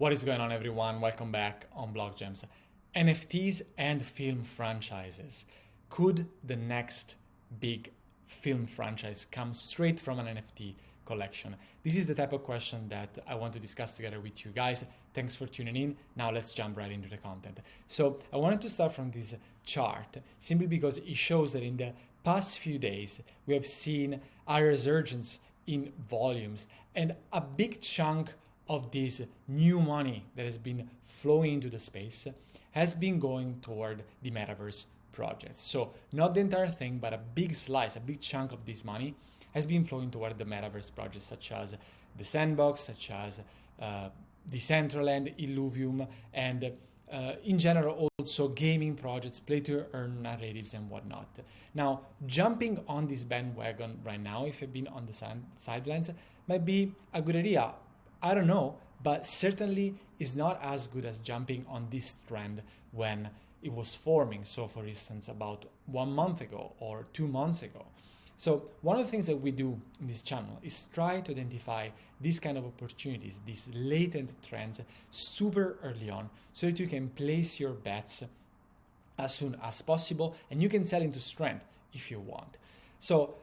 What is going on, everyone? Welcome back on Block Gems. NFTs and film franchises. Could the next big film franchise come straight from an NFT collection? This is the type of question that I want to discuss together with you guys. Thanks for tuning in. Now let's jump right into the content. So I wanted to start from this chart simply because it shows that in the past few days, we have seen a resurgence in volumes and a big chunk of this new money that has been flowing into the space has been going toward the Metaverse projects. So not the entire thing, but a big slice, a big chunk of this money has been flowing toward the Metaverse projects, such as the Sandbox, such as Decentraland, Illuvium, and in general also gaming projects, play to earn narratives and whatnot. Now, jumping on this bandwagon right now, if you've been on the sidelines, might be a good idea. I don't know, but certainly is not as good as jumping on this trend when it was forming. So for instance, about 1 month ago or 2 months ago. So one of the things that we do in this channel is try to identify these kind of opportunities, these latent trends super early on so that you can place your bets as soon as possible and you can sell into strength if you want. So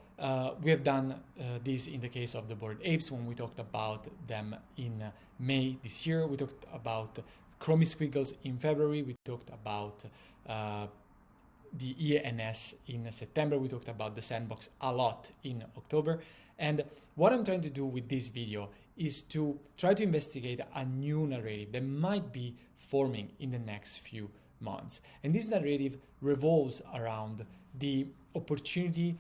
we have done this in the case of the Bored Apes when we talked about them in May this year. We talked about Chromie Squiggles in February. We talked about the ENS in September. We talked about the Sandbox a lot in October. And what I'm trying to do with this video is to try to investigate a new narrative that might be forming in the next few months. And this narrative revolves around the opportunity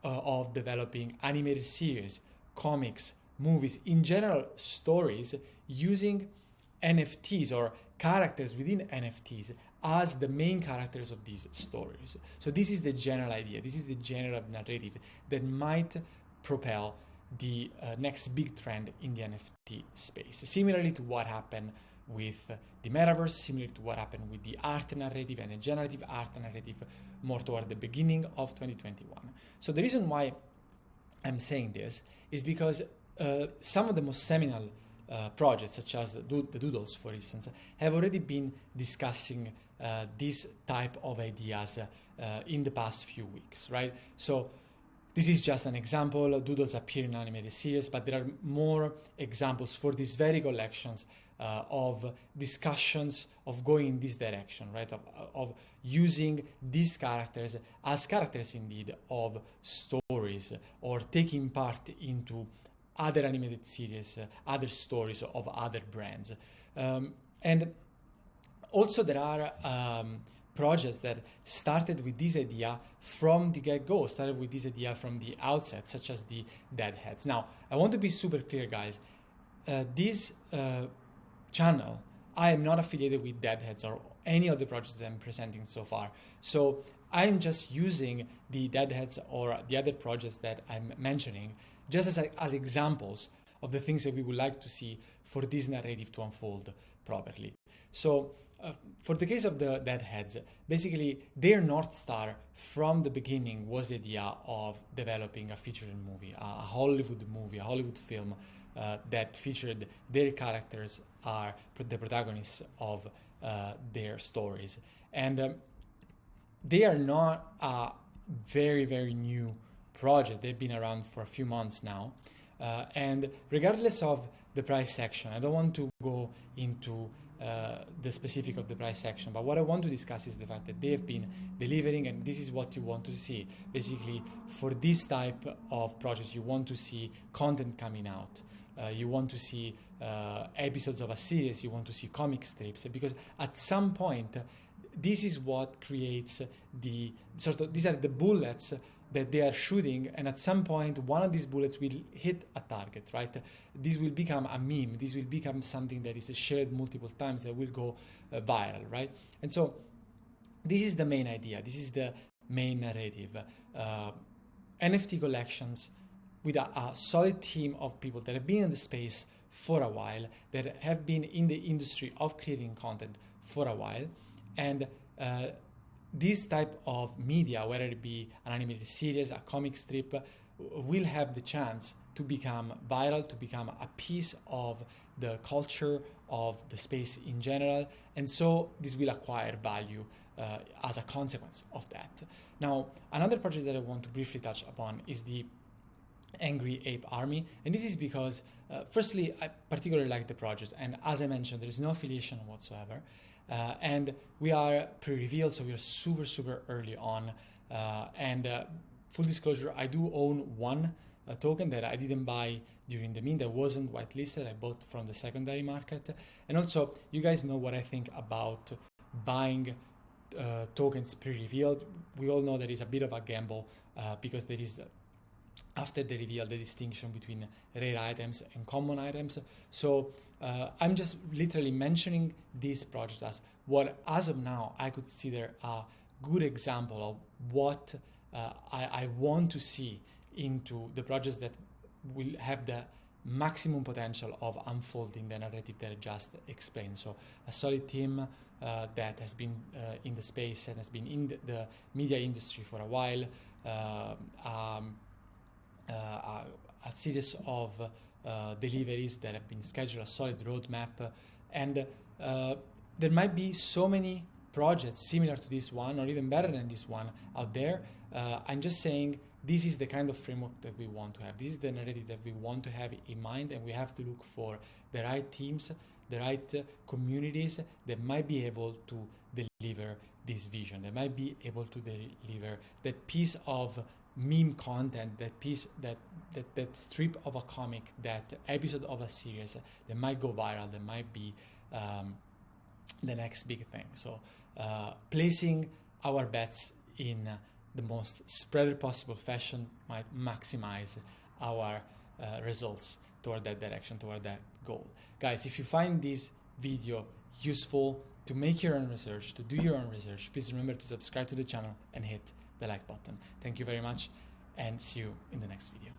of developing animated series, comics, movies, in general stories using NFTs or characters within NFTs as the main characters of these stories. So this is the general idea. This is the general narrative that might propel the next big trend in the NFT space. Similarly to what happened with the Metaverse, similar to what happened with the art narrative and the generative art narrative more toward the beginning of 2021. So the reason why I'm saying this is because some of the most seminal projects, such as the Doodles, for instance, have already been discussing this type of ideas in the past few weeks, right? So this is just an example. Doodles appear in animated series, but there are more examples for these very collections of discussions of going in this direction, right? Of using these characters as characters indeed of stories or taking part into other animated series, other stories of other brands. And also there are projects that started with this idea from the get-go, started with this idea from the outset, such as the Deadheads. Now, I want to be super clear, guys. This channel, I am not affiliated with Deadheads or any of the projects that I'm presenting so far. So I'm just using the Deadheads or the other projects that I'm mentioning just as examples of the things that we would like to see for this narrative to unfold properly. So for the case of the Deadheads, basically their North Star from the beginning was the idea of developing a featured movie, a Hollywood movie, a Hollywood film that featured their characters are the protagonists of their stories. And they are not a very, very new project. They've been around for a few months now. And regardless of the price section, I don't want to go into the specific of the price section, but what I want to discuss is the fact that they have been delivering, and this is what you want to see. Basically, for this type of projects, you want to see content coming out. You want to see episodes of a series, you want to see comic strips, because at some point, this is what creates the sort of, these are the bullets that they are shooting, and at some point one of these bullets will hit a target, right? This will become a meme, this will become something that is shared multiple times, that will go viral, right? And so this is the main idea, this is the main narrative. NFT collections with a solid team of people that have been in the space for a while, that have been in the industry of creating content for a while, and this type of media, whether it be an animated series, a comic strip, will have the chance to become viral, to become a piece of the culture of the space in general, and so this will acquire value as a consequence of that. Now, another project that I want to briefly touch upon is the Angry Ape Army, and this is because firstly, I particularly like the project, and as I mentioned, there is no affiliation whatsoever, and we are pre-revealed, so we are super early on, and full disclosure, I do own one token that I didn't buy during the mint, that wasn't whitelisted, I bought from the secondary market. And also, you guys know what I think about buying tokens pre-revealed. We all know that it's a bit of a gamble because there is, after the reveal, the distinction between rare items and common items. So I'm just literally mentioning these projects as what, as of now, I consider a good example of what I want to see into the projects that will have the maximum potential of unfolding the narrative that I just explained. So a solid team that has been in the space and has been in the media industry for a while, a series of deliveries that have been scheduled, a solid roadmap, and there might be so many projects similar to this one or even better than this one out there. I'm just saying this is the kind of framework that we want to have. This is the narrative that we want to have in mind, and we have to look for the right teams, the right communities that might be able to deliver this vision, that might be able to deliver that piece of meme content, that piece, that strip of a comic, that episode of a series that might go viral, that might be the next big thing. So placing our bets in the most spreader possible fashion might maximize our results toward that direction, toward that goal. Guys, if you find this video useful to make your own research, to do your own research, please remember to subscribe to the channel and hit the like button. Thank you very much, and see you in the next video.